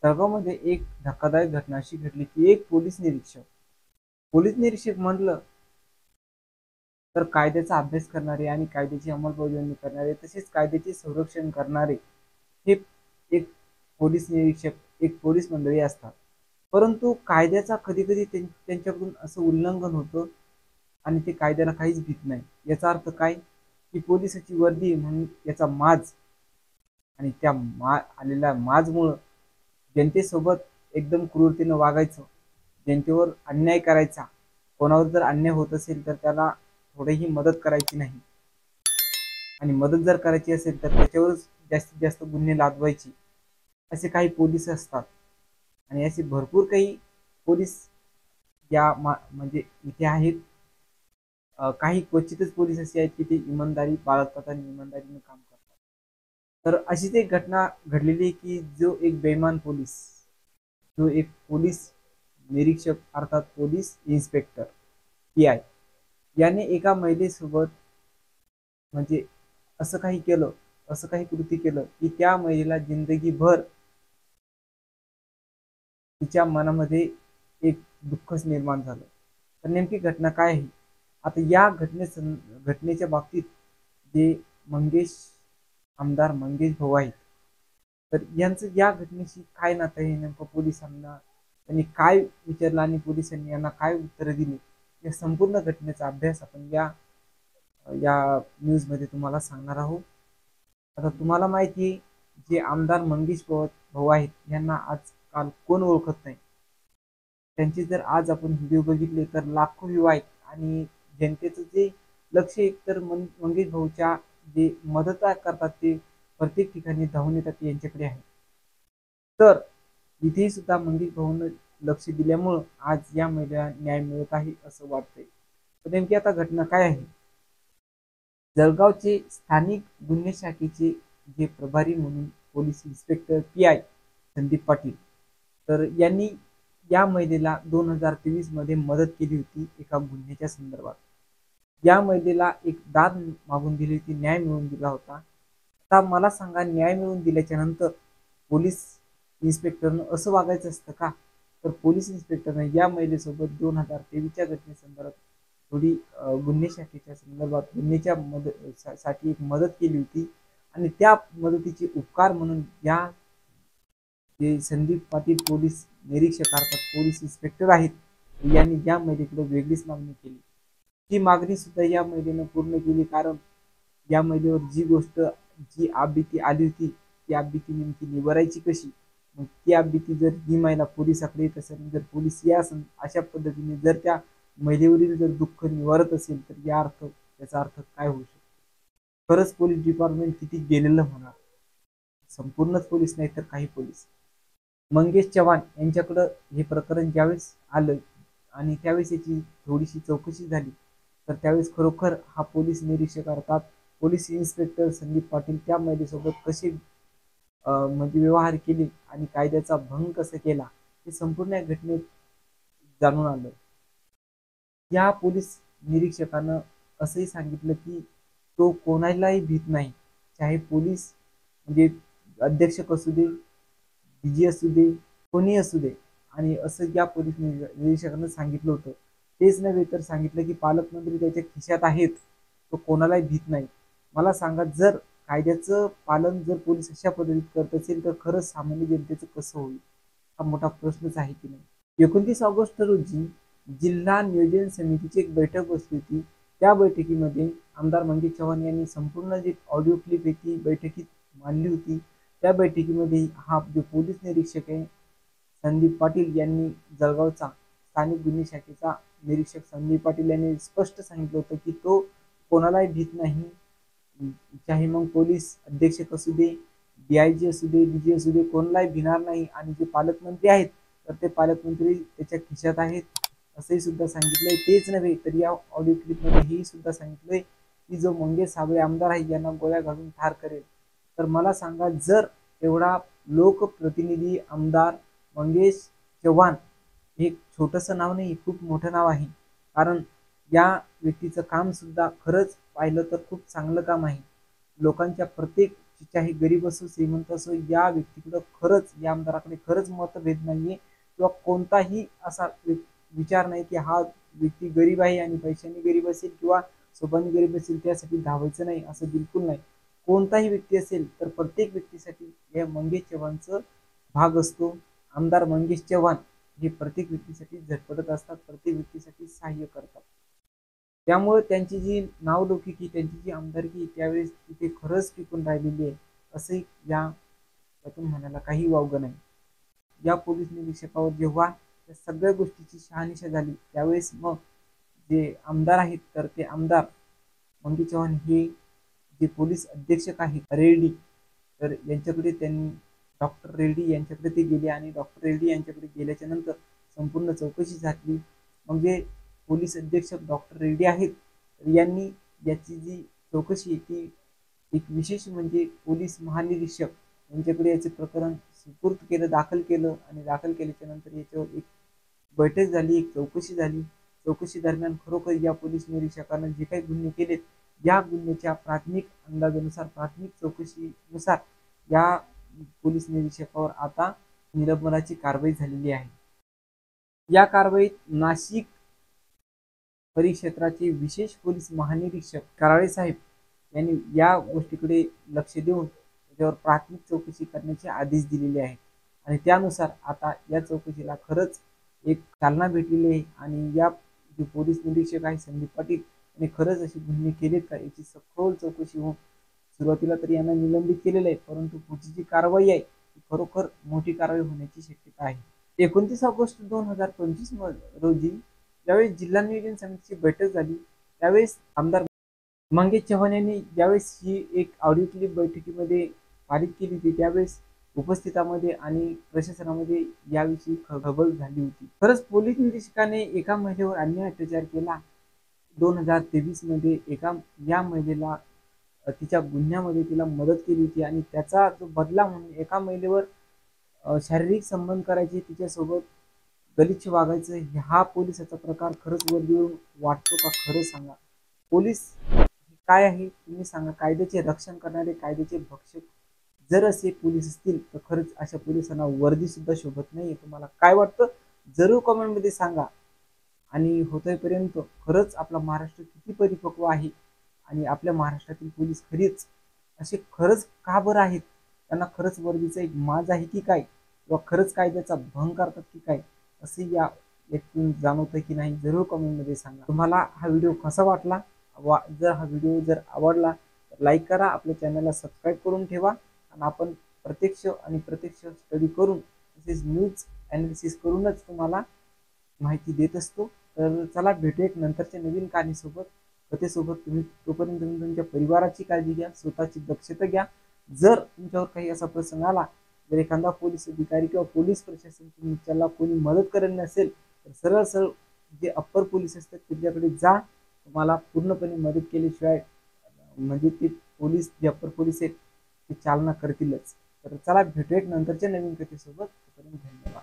जळगावमध्ये एक धक्कादायक घटना अशी घडली की एक पोलीस निरीक्षक म्हणलं तर कायद्याचा अभ्यास करणारे आणि कायद्याची अंमलबजावणी करणारे तसेच कायद्याचे संरक्षण करणारे हे एक पोलीस निरीक्षक एक पोलीस मंडळी असतात. परंतु कायद्याचा कधी कधी त्यांच्याकडून असं उल्लंघन होतं आणि ते कायद्याला काहीच भीत नाही. याचा अर्थ काय की पोलिसाची वर्दी म्हणून याचा माज आणि त्या आलेल्या माजमुळं जनतेसोबत एकदम क्रूरतेनं वागायचं, जनतेवर अन्याय करायचा. कोणावर जर अन्याय होत असेल तर त्याला थोडीही मदत करायची नाही आणि मदत जर करायची असेल तर त्याच्यावरच जास्तीत जास्त गुन्हे लादवायचे. असे काही पोलीस असतात आणि असे भरपूर काही पोलीस म्हणजे इथे आहेत. काही क्वचितच पोलीस असे आहेत की ते इमानदारी बाळगतात आणि इमानदारीने काम करतात. तर अशीच एक घटना घडलेली आहे की जो एक पोलीस निरीक्षक अर्थात पोलीस इन्स्पेक्टर PI याने एका महिलेसोबत म्हणजे असं काही कृती केलं की त्या महिलेला जिंदगीभर तिच्या मनामध्ये एक दुःखच निर्माण झालं. तर नेमकी घटना काय आहे? आता या घटनेच्या बाबतीत जे मंगेश आमदार मंगेश भाऊ आहेत, तर यांचं या घटनेशी काय नातं आहे नेमकं? पोलिसांना त्यांनी काय विचारलं आणि पोलिसांनी यांना काय उत्तरं दिली, या संपूर्ण घटनेचा अभ्यास आपण या या न्यूज मध्ये तुम्हाला सांगणार आहोत. आता तुम्हाला माहिती आहे, जे आमदार मंगेश भाऊ आहेत यांना आजकाल कोण ओळखत नाही. त्यांचे जर आज आपण व्हिडिओ बघितले तर लाखो व्ह्यू आहेत आणि जनतेचं जे लक्ष एकतर मंगेश भाऊच्या जे मदत करतात ते प्रत्येक ठिकाणी धावून येतात यांच्याकडे आहे. तर इथेही सुद्धा मंगेश भाऊन लक्ष दिल्यामुळं आज या महिलेला न्याय मिळत आहे असं वाटतंय. तर नेमकी आता घटना काय आहे? जळगावचे स्थानिक गुन्हे शाखेचे जे प्रभारी म्हणून police inspector PI Sandeep Patil, तर यांनी या महिलेला 2023 मध्ये मदत केली होती एका गुन्ह्याच्या संदर्भात. या महिलेला एक दाद मागून दिली होती, न्याय मिळवून दिला होता. आता मला सांगा, न्याय मिळवून दिल्याच्या नंतर पोलीस इन्स्पेक्टरनं असं वागायचं असतं का? तर पोलीस इन्स्पेक्टरने या महिलेसोबत 2023च्या घटनेसंदर्भात थोडी गुन्हे शाखेच्या संदर्भात गुन्ह्याच्या साठी एक मदत केली होती आणि त्या मदतीचे उपकार म्हणून या जे संदीप पाटील पोलीस निरीक्षक अर्थात पोलीस इन्स्पेक्टर आहेत, यांनी या महिलेकडे वेगळीच मागणी केली. ती मागणी सुद्धा या महिलेनं पूर्ण केली, कारण या महिलेवर जी आपबीती आली होती ती आपबीती नेमकी निवारायची कशी? मग ती आपबीती जर ही महिला पोलिसाकडे येत असेल, जर पोलीस अशा पद्धतीने जर त्या महिलेवरील जर दुःख निवारत असेल तर याचा अर्थ काय होऊ शकतो? खरंच पोलीस डिपार्टमेंट किती गेलेलं म्हणा. संपूर्णच पोलीस नाही तर काही पोलीस. मंगेश चव्हाण यांच्याकडं हे प्रकरण ज्यावेळेस आलं आणि त्यावेळेस याची थोडीशी चौकशी झाली, तर त्यावेळेस खरोखर हा पोलीस निरीक्षक अर्थात पोलीस इन्स्पेक्टर संदीप पाटील त्या महिलेसोबत कसे म्हणजे व्यवहार केले आणि कायद्याचा भंग कसा केला हे संपूर्ण या घटनेत जाणून आलं. या पोलीस निरीक्षकानं असंही सांगितलं की तो कोणालाही भीत नाही, चाहे पोलीस म्हणजे अध्यक्षक असू दे, DG असू दे, कोणी असू दे. आणि असं या पोलीस निरीक्षकानं सांगितलं होतं. तेच नव्हे तर सांगितलं की पालकमंत्री त्याच्या खिशात आहेत, तो कोणालाही भीत नाही. मला सांगा, जर कायद्याचं पालन जर पोलीस अशा पद्धतीत करत असेल तर खरंच सामान्य जनतेचं कसं होईल? हा मोठा प्रश्नच आहे की नाही. 29 ऑगस्ट रोजी जिल्हा नियोजन समितीची एक बैठक बसली होती. त्या बैठकीमध्ये आमदार मंगेश चव्हाण यांनी संपूर्ण जे ऑडिओ क्लिप आहे ती बैठकीत मांडली होती. त्या बैठकीमध्ये हा जो पोलीस निरीक्षक आहे संदीप पाटील यांनी जळगावचा स्थानिक गुन्हे शाखेचा निरीक्षक संदीप पाटील यांनी स्पष्ट सांगितलं होतं की तो कोणालाही भीत नाही. चाहे मग पोलीस अधीक्षक असू दे, DIG असू दे, DG असू दे, कोणालाही भिणार नाही. आणि जे पालकमंत्री आहेत तर ते पालकमंत्री त्याच्या खिशात आहेत असंही सुद्धा सांगितलंय. तेच नव्हे तर या ऑडिओ क्लिप मध्ये हे सुद्धा सांगितलंय की जो मंगेश साबळे आमदार आहे यांना गोळ्या घालून ठार करेल. तर मला सांगा, जर एवढा लोकप्रतिनिधी आमदार मंगेश चव्हाण, हे छोटंसं नाव नाही, खूप मोठं नाव आहे. कारण या व्यक्तीचं काम सुद्धा खरंच पाहिलं तर खूप चांगलं काम आहे. लोकांच्या प्रत्येक चाहे गरीब असो श्रीमंत असो, या व्यक्तीकडे खरंच, या आमदाराकडे खरंच मतभेद नाहीये किंवा कोणताही असा विचार नाही की हा व्यक्ती गरीब आहे आणि पैशाने गरीब असेल किंवा स्वभावाने गरीब असेल त्यासाठी धावायचं नाही, असं बिलकुल नाही. कोणताही व्यक्ती असेल तर प्रत्येक व्यक्तीसाठी या मंगेश चव्हाणचं भाग असतो. आमदार मंगेश चव्हाण हे प्रत्येक व्यक्तीसाठी झटपटत असतात, प्रत्येक व्यक्तीसाठी सहाय्य करतात. त्यामुळे त्यांची जी नावलौकिकी, त्यांची जी आमदारकी त्यावेळेस तिथे खरंच टिकून राहिलेली आहे, असे यातून म्हणायला काही वावगं नाही. या पोलीस निरीक्षकावर जेव्हा त्या सगळ्या गोष्टीची शहानिशा झाली त्यावेळेस मग जे आमदार आहेत तर ते आमदार मंगेश चव्हाण हे जे पोलीस अधीक्षक आहेत रेड्डी, तर यांच्याकडे त्यांनी डॉक्टर रेड्डी यांच्याकडे ते गेले आणि डॉक्टर रेड्डी यांच्याकडे गेल्याच्या नंतर संपूर्ण चौकशी झाली. म्हणजे पोलीस अधीक्षक डॉक्टर रेड्डी आहेत तर यांनी याची जी चौकशी ती एक विशेष म्हणजे पोलीस महानिरीक्षक यांच्याकडे याचे प्रकरण सुपूर्द केलं, दाखल केलं आणि दाखल केल्याच्या नंतर याच्यावर एक बैठक झाली, एक चौकशी झाली. चौकशी दरम्यान खरोखर या पोलीस निरीक्षकांना जे काही गुन्हे केलेत या गुन्ह्याच्या प्राथमिक अंदाजानुसार, प्राथमिक चौकशीनुसार या पोलीस निरीक्षकावर आता निलंबनाची कारवाई झालेली आहे. या कारवाईत नाशिक परिक्षेत्राचे विशेष पोलीस महानिरीक्षक कराळे साहेब यांनी या गोष्टीकडे लक्ष देऊन त्याच्यावर प्राथमिक चौकशी करण्याचे आदेश दिलेले आहेत आणि त्यानुसार आता या चौकशीला खरंच एक चालना भेटलेली आहे आणि या जे पोलीस निरीक्षक आहे संदीप पाटील यांनी खरंच असे गुन्हे केलेत का याची सखोल चौकशी होऊन सुरुवातीला तरी यांना निलंबित केलेलं आहे, परंतु पुढची जी कारवाई आहे ती खरोखर मोठी कारवाई होण्याची शक्यता आहे. 29 ऑगस्ट 2025 रोजी ज्यावेळेस जिल्हा नियोजन समितीची बैठक झाली त्यावेळेस आमदार मंगेश चव्हाण यांनी ज्यावेळेस ही एक ऑडिओ क्लिप बैठकीमध्ये पारित केली होती त्यावेळेस उपस्थितांमध्ये आणि प्रशासनामध्ये याविषयी खळबळ झाली होती. खरंच पोलीस निरीक्षकाने एका महिलेवर अन्याय अत्याचार केला. 2023 मध्ये या महिलेला तिच्या गुन्ह्यामध्ये तिला मदत केली होती आणि त्याचा जो बदला म्हणून एका महिलेवर शारीरिक संबंध करायचे, तिच्यासोबत गलिच्छ वागायचं, हा पोलिसाचा प्रकार खरंच वरवरून वाटतो का? खरं सांगा, पोलीस काय आहे तुम्ही सांगा? कायद्याचे रक्षण करणारे, कायद्याचे भक्षक जर असे पोलीस असतील तर खरंच अशा पोलिसांना वर्दी सुद्धा शोभत नाहीये. तुम्हाला काय वाटतं जरूर कमेंट मध्ये सांगा. आणि होतोपर्यंत खरंच आपला महाराष्ट्र किती परिपक्व आहे आणि आपल्या महाराष्ट्रातील पोलीस खरीच असे खरंच का बरं आहेत? त्यांना खरंच वर्दीचा एक माज आहे की काय, किंवा खरंच कायद्याचा भंग करतात की काय, असे या यातून जाणवतं की नाही? जरूर कमेंटमध्ये सांगा. तुम्हाला हा व्हिडिओ कसा वाटला? जर हा व्हिडिओ जर आवडला तर लाईक करा, आपल्या चॅनलला सबस्क्राईब करून ठेवा आणि आपण प्रत्यक्ष स्टडी करून तसेच न्यूज ॲनालिसिस करूनच तुम्हाला माहिती देत असतो. तर चला भेटू एक नंतरच्या नवीन कथेसोबत. तुम्ही तोपर्यंत तुम्ही तुमच्या परिवाराची काळजी घ्या, स्वतःची दक्षता घ्या. जर तुमच्यावर काही असा प्रसंग आला, जर एखादा पोलीस अधिकारी किंवा पोलीस प्रशासन तुमच्याला कोणी मदत करत नसेल तर सरळ सरळ जे अप्पर पोलीस असतात त्यांच्याकडे जा. तुम्हाला पूर्णपणे मदत केल्याशिवाय म्हणजे ते पोलीस जे अप्पर पोलीस आहेत ते चालना करतीलच. तर चला भेटू एक नंतरच्या नवीन कथेसोबत. धन्यवाद.